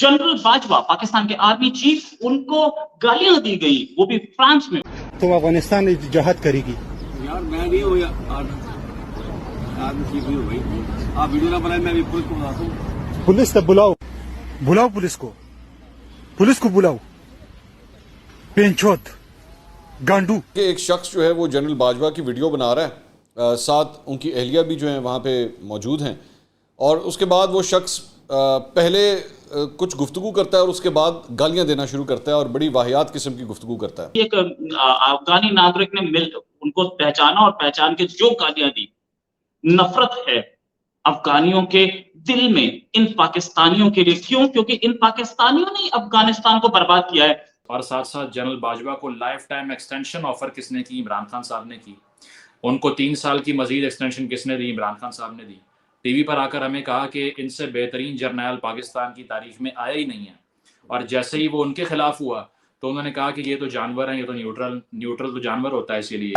General Bajwa Pakistan के army chief, उनको गालियां दी गई, वो भी फ्रांस में। तुम अफगानिस्तान में जहाद करेगी यार, मैं नहीं हूँ आर्मी चीफ नहीं हूँ भाई। आप वीडियो ना बनाए, मैं भी पुलिस को बुलाता हूँ। पुलिस तब बुलाओ, बुलाओ पुलिस को बुलाओ। पेंचोत गांडू कि एक शख्स जो है वो जनरल बाजवा की वीडियो बना रहा है, साथ उनकी अहलिया भी जो है वहाँ पे मौजूद हैं, और उसके बाद वो शख्स पहले कुछ गुफ्तगू करता है और उसके बाद गालियां देना शुरू करता है और बड़ी वाहियात किस्म की गुफ्तगू करता है। एक अफगानी नागरिक ने उनको पहचाना और पहचान के जो गालियां दी, नफरत है अफगानियों के दिल में इन पाकिस्तानियों के लिए। क्यों? क्योंकि इन पाकिस्तानियों ने अफगानिस्तान को बर्बाद किया है। और साथ साथ जनरल बाजवा को लाइफ टाइम एक्सटेंशन ऑफर किसने की? इमरान खान साहब ने की। उनको 3 साल की मजीद एक्सटेंशन किसने दी? इमरान खान साहब ने दी। टीवी पर आकर हमें कहा कि इनसे बेहतरीन जर्नैल पाकिस्तान की तारीख में आया ही नहीं है। और जैसे ही वो उनके खिलाफ हुआ तो उन्होंने कहा कि ये तो जानवर हैं, ये तो न्यूट्रल तो जानवर होता है, इसीलिए।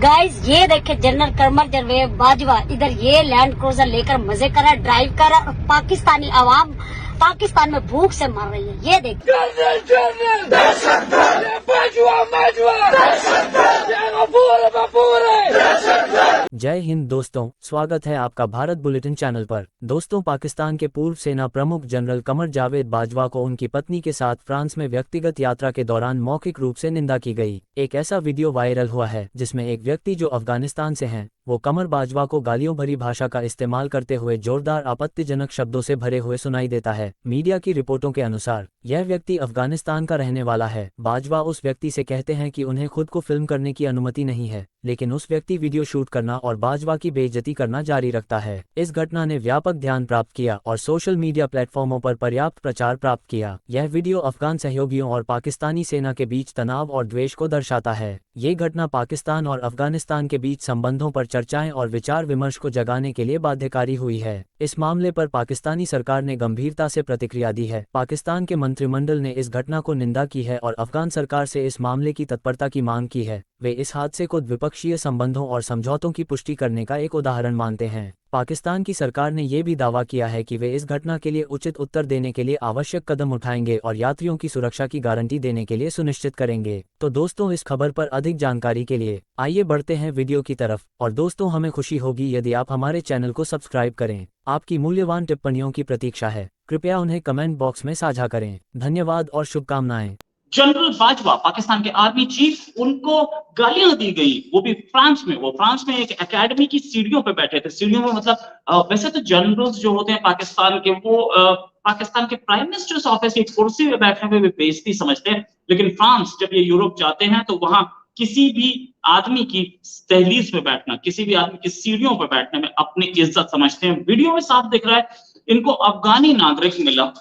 गाइस ये देखे जनरल कमर जावेद बाजवा इधर ये लैंड क्रूजर लेकर मजे कर रहा है, ड्राइव कर रहा है, और पाकिस्तानी आवाम पाकिस्तान में भूख से मर रही है। ये देख जय हिंद दोस्तों, स्वागत है आपका भारत बुलेटिन चैनल पर। दोस्तों, पाकिस्तान के पूर्व सेना प्रमुख जनरल कमर जावेद बाजवा को उनकी पत्नी के साथ फ्रांस में व्यक्तिगत यात्रा के दौरान मौखिक रूप से निंदा की गई। एक ऐसा वीडियो वायरल हुआ है जिसमें एक व्यक्ति जो अफगानिस्तान से हैं, वो कमर बाजवा को गालियों भरी भाषा का इस्तेमाल करते हुए जोरदार आपत्तिजनक शब्दों से भरे हुए सुनाई देता है। मीडिया की रिपोर्टों के अनुसार यह व्यक्ति अफगानिस्तान का रहने वाला है। बाजवा उस व्यक्ति से कहते हैं कि उन्हें खुद को फिल्म करने की अनुमति नहीं है, लेकिन उस व्यक्ति वीडियो शूट करना और बाजवा की बेइज्जती करना जारी रखता है। इस घटना ने व्यापक ध्यान प्राप्त किया और सोशल मीडिया प्लेटफॉर्मों पर पर्याप्त प्रचार प्राप्त किया। यह वीडियो अफगान सहयोगियों और पाकिस्तानी सेना के बीच तनाव और द्वेष को दर्शाता है। ये घटना पाकिस्तान और अफगानिस्तान के बीच संबंधों पर चर्चाएं और विचार विमर्श को जगाने के लिए बाध्यकारी हुई है। इस मामले पर पाकिस्तानी सरकार ने गंभीरता से प्रतिक्रिया दी है। पाकिस्तान के मंत्रिमंडल ने इस घटना को निंदा की है और अफगान सरकार से इस मामले की तत्परता की मांग की है। वे इस हादसे को द्विपक्षीय संबंधों और समझौतों की पुष्टि करने का एक उदाहरण मानते हैं। पाकिस्तान की सरकार ने यह भी दावा किया है कि वे इस घटना के लिए उचित उत्तर देने के लिए आवश्यक कदम उठाएंगे और यात्रियों की सुरक्षा की गारंटी देने के लिए सुनिश्चित करेंगे। तो दोस्तों, इस खबर पर अधिक जानकारी के लिए आइए बढ़ते हैं वीडियो की तरफ। और दोस्तों, हमें खुशी होगी यदि आप हमारे चैनल को सब्सक्राइब करें। आपकी मूल्यवान टिप्पणियों की प्रतीक्षा है, कृपया उन्हें कमेंट बॉक्स में साझा करें। धन्यवाद और शुभकामनाएं। जनरल बाजवा पाकिस्तान के आर्मी चीफ, उनको गालियां दी गई, वो भी फ्रांस में। वो फ्रांस में एक एकेडमी की सीढ़ियों पे बैठे थे। सीढ़ियों में मतलब वैसे तो जनरल्स जो होते हैं पाकिस्तान के, वो पाकिस्तान के प्राइम मिनिस्टर्स ऑफिस की कुर्सी पे बैठने में भी बेइज्जती समझते हैं। लेकिन फ्रांस जब ये यूरोप जाते हैं तो वहां किसी भी आदमी की दहलीज पे बैठना, किसी भी आदमी की सीढ़ियों पे बैठने में अपनी इज्जत समझते हैं। वीडियो में साफ दिख रहा है इनको अफगानी नागरिक मिला,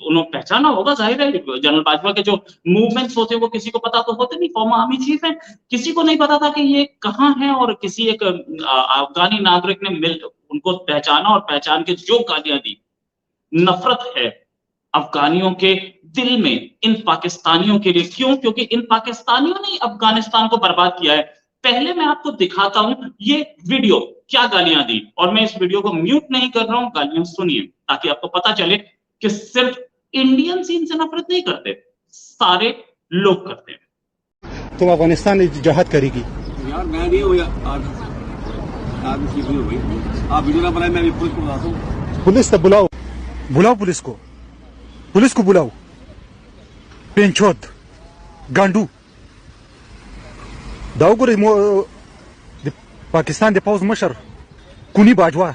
उन्होंने पहचाना होगा, जाहिर है। जनरल बाजवा के जो मूवमेंट्स होते हैं वो किसी को पता तो होते नहीं, फॉर्मर आर्मी चीफ है, किसी को नहीं पता था कि ये कहाँ है। और किसी एक अफगानी नागरिक ने उनको पहचाना और पहचान के जो गालियां दी, नफरत है अफगानियों के दिल में इन पाकिस्तानियों के लिए। क्यों? क्योंकि इन पाकिस्तानियों ने अफगानिस्तान को बर्बाद किया है। पहले मैं आपको दिखाता हूं ये वीडियो क्या गालियां दी, और मैं इस वीडियो को म्यूट नहीं कर रहा हूं, गालियां सुनिए ताकि आपको पता चले कि सिर्फ इंडियन इनसे नफरत नहीं करते, सारे लोग करते हैं। तुम अफगानिस्तान में जहाद करेगी यार, मैं नहीं हूँ आर्मी चीफ नहीं हूँ भाई। आप वीडियो ना बनाए, मैं भी पुलिस को बुलाता हूँ। पुलिस तब बुलाओ, बुलाओ पुलिस को बुलाओ। पेंचोत गांडू दाउगुर पाकिस्तान दे पाउज मशर कुनी बाजवा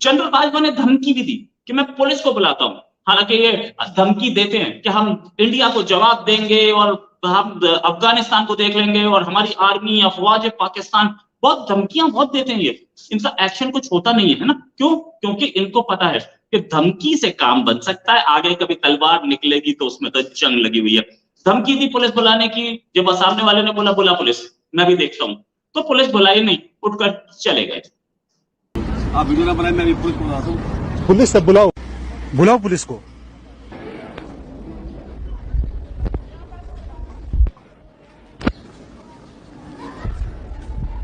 जनरल बाजवा ने धमकी भी दी कि मैं पुलिस को बुलाता हूं। हालांकि ये धमकी देते हैं कि हम इंडिया को जवाब देंगे और हम अफगानिस्तान को देख लेंगे और हमारी आर्मी अफवाज पाकिस्तान, बहुत धमकियां बहुत देते हैं ये, इनका एक्शन कुछ होता नहीं है ना। क्यों? क्योंकि इनको पता है कि धमकी से काम बन सकता है, आगे कभी तलवार निकलेगी तो उसमें तो जंग लगी हुई है। धमकी दी पुलिस बुलाने की, जब सामने वाले ने बोला बुला पुलिस, मैं भी देखता हूं, तो पुलिस बुलाई नहीं, उठकर चले गए। आप वीडियो ना बनाए, मैं अभी पुलिस को बुलाता हूँ। पुलिस से बुलाओ, बुलाओ पुलिस को।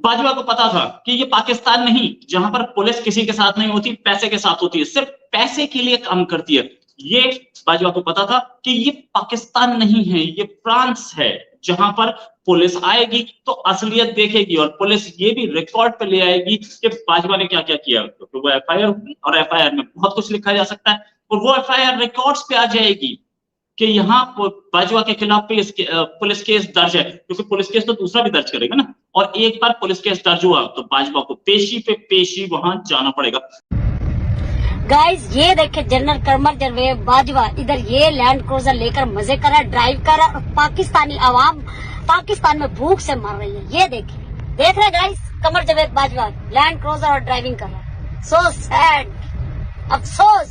बाजवा को पता था कि ये पाकिस्तान नहीं जहां पर पुलिस किसी के साथ नहीं होती, पैसे के साथ होती है, सिर्फ पैसे के लिए काम करती है। ये बाजवा को पता था कि ये पाकिस्तान नहीं है, ये फ्रांस है जहां पर पुलिस आएगी तो असलियत देखेगी और पुलिस ये भी रिकॉर्ड पे ले आएगी कि बाजवा ने क्या क्या किया। तो वो एफआईआर होगी और एफआईआर में बहुत कुछ लिखा जा सकता है और वो एफआईआर रिकॉर्ड्स पे आ जाएगी कि यहाँ बाजवा के खिलाफ पुलिस केस दर्ज है, क्योंकि पुलिस केस तो दूसरा भी दर्ज करेगा ना। और एक बार पुलिस केस दर्ज हुआ तो बाजवा को पेशी पे पेशी वहां जाना पड़ेगा। गाइस ये देखे जनरल कमर जावेद बाजवा इधर ये लैंड क्रूजर लेकर मजे कर रहा, ड्राइव कर रहा, पाकिस्तानी आवाम पाकिस्तान में भूख से मर रही है। ये देखिए, देख रहे guys, Qamar Javed Bajwa land cruiser और ड्राइविंग कर रहा। सो सैड, अफसोस।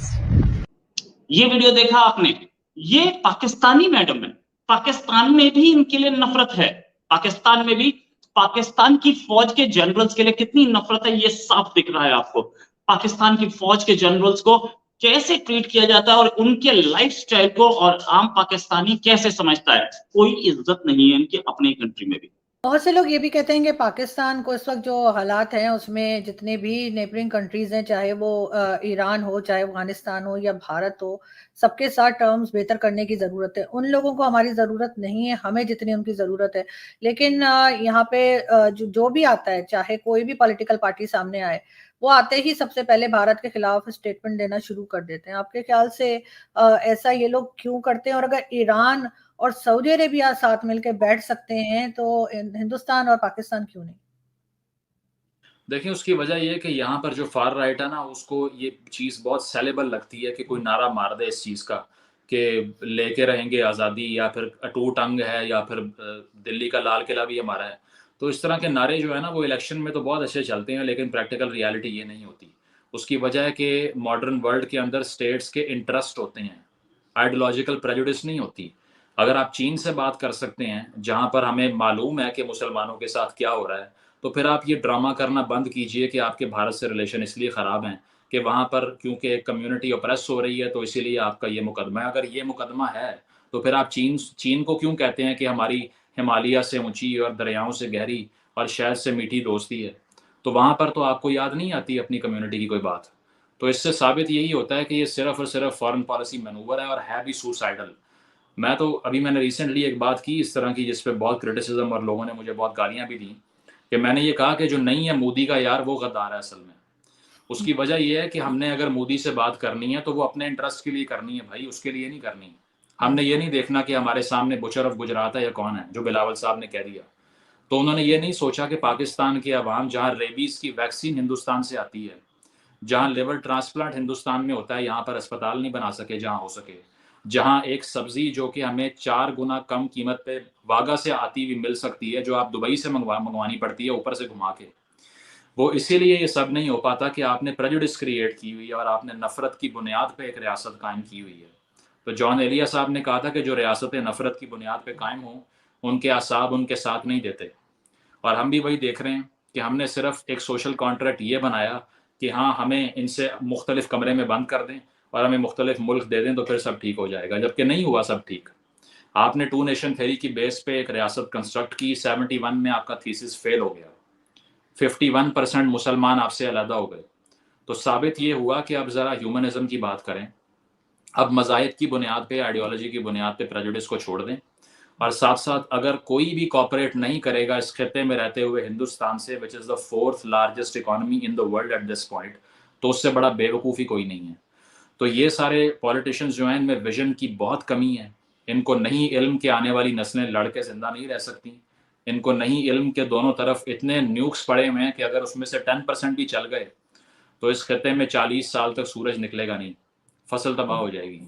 ये वीडियो देखा आपने, ये पाकिस्तानी मैडम है, पाकिस्तान में भी इनके लिए नफरत है, पाकिस्तान में भी पाकिस्तान की फौज के जनरल्स के लिए कितनी नफरत है ये साफ दिख रहा है आपको। पाकिस्तान की फौज के जनरल्स को कैसे ट्रीट किया जाता है और उनके लाइफस्टाइल को और आम पाकिस्तानी कैसे समझता है, कोई इज्जत नहीं है इनकी अपनी कंट्री में भी। बहुत से लोग ये भी कहते हैं कि पाकिस्तान को इस वक्त जो हालात हैं उसमें जितने भी नेबरिंग कंट्रीज हैं, चाहे वो ईरान हो, चाहे अफगानिस्तान हो या भारत हो, सबके साथ टर्म्स बेहतर करने की ज़रूरत है। उन लोगों को हमारी ज़रूरत नहीं है, हमें जितनी उनकी ज़रूरत है। लेकिन यहाँ पे जो भी आता है, चाहे कोई भी पॉलिटिकल पार्टी सामने आए, वो आते ही सबसे पहले भारत के खिलाफ स्टेटमेंट देना शुरू कर देते हैं। आपके ख्याल से ऐसा ये लोग क्यों करते हैं? और अगर ईरान और सऊदी अरेबिया साथ मिलकर बैठ सकते हैं तो हिंदुस्तान और पाकिस्तान क्यों नहीं? देखिए, उसकी वजह यह है कि यहाँ पर जो फार राइट है ना, उसको ये चीज़ बहुत सेलेबल लगती है कि कोई नारा मार दे इस चीज़ का कि लेके रहेंगे आज़ादी, या फिर अटूट अंग है, या फिर दिल्ली का लाल किला भी हमारा है। तो इस तरह के नारे जो है ना, वो इलेक्शन में तो बहुत अच्छे चलते हैं, लेकिन प्रैक्टिकल रियलिटी ये नहीं होती। उसकी वजह है कि मॉडर्न वर्ल्ड के अंदर स्टेट्स के इंटरेस्ट होते हैं, आइडियोलॉजिकल प्रेजुडिस नहीं होती। अगर आप चीन से बात कर सकते हैं, जहाँ पर हमें मालूम है कि मुसलमानों के साथ क्या हो रहा है, तो फिर आप ये ड्रामा करना बंद कीजिए कि आपके भारत से रिलेशन इसलिए ख़राब हैं कि वहाँ पर क्योंकि एक कम्युनिटी ऑप्रेस हो रही है तो इसीलिए आपका ये मुकदमा है। अगर ये मुकदमा है तो फिर आप चीन को क्यों कहते हैं कि हमारी हिमालय से ऊंची और दरियाओं से गहरी और शहद से मीठी दोस्ती है? तो वहाँ पर तो आपको याद नहीं आती अपनी कम्युनिटी की कोई बात। तो इससे साबित यही होता है कि ये सिर्फ और सिर्फ फॉरेन पॉलिसी मैनूवर है और है भी सुसाइडल। मैंने रिसेंटली एक बात की इस तरह की जिस पे बहुत क्रिटिसिज्म और लोगों ने मुझे बहुत गालियां भी दी, कि मैंने ये कहा कि जो नहीं है मोदी का यार, वो गद्दार है असल में। उसकी वजह यह है कि हमने अगर मोदी से बात करनी है तो वो अपने इंटरेस्ट के लिए करनी है भाई, उसके लिए नहीं करनी। हमने ये नहीं देखना कि हमारे सामने बुचर ऑफ गुजरात है या कौन है, जो बिलावल साहब ने कह दिया। तो उन्होंने ये नहीं सोचा कि पाकिस्तान की आवाम, जहाँ रेबीज़ की वैक्सीन हिंदुस्तान से आती है, जहाँ लिवर ट्रांसप्लांट हिंदुस्तान में होता है, यहाँ पर अस्पताल नहीं बना सके जहाँ हो सके, जहाँ एक सब्जी जो कि हमें 4 गुना कम कीमत पे वागा से आती हुई मिल सकती है, जो आप दुबई से मंगवानी पड़ती है ऊपर से घुमा के, वो इसीलिए ये सब नहीं हो पाता कि आपने प्रेजुडिस क्रिएट की हुई है और आपने नफरत की बुनियाद पे एक रियासत कायम की हुई है। तो जॉन एलिया साहब ने कहा था कि जो रियासतें नफरत की बुनियाद पे कायम हों, उनके आसाब उनके साथ नहीं देते। और हम भी वही देख रहे हैं कि हमने सिर्फ एक सोशल कॉन्ट्रैक्ट ये बनाया कि हाँ, हमें इनसे मुख्तलिफ कमरे में बंद कर दें और हमें मुख्तलिफ मुल्क दे दें तो फिर सब ठीक हो जाएगा, जबकि नहीं हुआ सब ठीक। आपने 2 नेशन थ्योरी की बेस पे एक रियासत कंस्ट्रक्ट की, 71 में आपका थीसिस फेल हो गया, 51% मुसलमान आपसे अलहदा हो गए। तो साबित ये हुआ कि अब ज़रा ह्यूमनिज्म की बात करें, अब मज़ाहिब की बुनियाद पे, आइडियोलॉजी की बुनियाद पे प्रेजुडिस को छोड़ दें और साथ साथ अगर कोई भी कॉपरेट नहीं करेगा इस खिते में रहते हुए हिंदुस्तान से, which is the 4th largest economy in the world at this point, तो उससे बड़ा बेवकूफ़ी कोई नहीं है। तो ये सारे पॉलिटिशियंस जो हैं इनमें विजन की बहुत कमी है। इनको नहीं इल्म के आने वाली नस्लें लड़ के जिंदा नहीं रह सकती। इनको नहीं इल्म के दोनों तरफ इतने न्यूक्स पड़े हुए हैं कि अगर उसमें से 10% भी चल गए तो इस खिते में 40 साल तक सूरज निकलेगा नहीं, फसल तबाह हो जाएगी।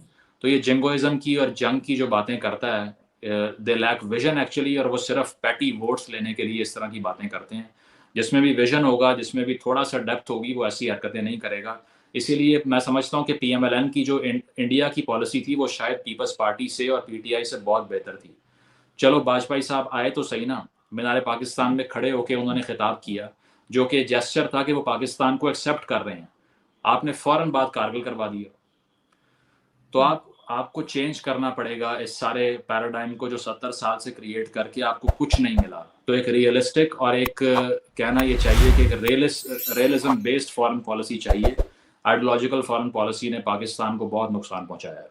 तो ये जिंगोइज्म की और जंग की जो बातें करता है, दे लैक विजन एक्चुअली, और वो सिर्फ पैटी वोट्स लेने के लिए इस तरह की बातें करते हैं। जिसमें भी विजन होगा, जिसमें भी थोड़ा सा डेप्थ होगी, वो ऐसी हरकतें नहीं करेगा। इसीलिए मैं समझता हूँ कि PMLN की जो इंडिया की पॉलिसी थी वो शायद पीपल्स पार्टी से और PTI से बहुत बेहतर थी। चलो वाजपेयी साहब आए तो सही ना, मीनार पाकिस्तान में खड़े होकर उन्होंने खिताब किया, जो कि जेस्चर था कि वो पाकिस्तान को एक्सेप्ट कर रहे हैं। आपने फौरन बात कारगिल करवा दिया। तो आपको चेंज करना पड़ेगा इस सारे पैराडाइम को जो 70 साल से क्रिएट करके आपको कुछ नहीं मिला। तो एक रियलिस्टिक और एक कहना ये चाहिए कि एक रियलिज्म बेस्ड फॉरेन पॉलिसी चाहिए। आइडियोलॉजिकल फॉरेन पॉलिसी ने पाकिस्तान को बहुत नुकसान पहुंचाया है।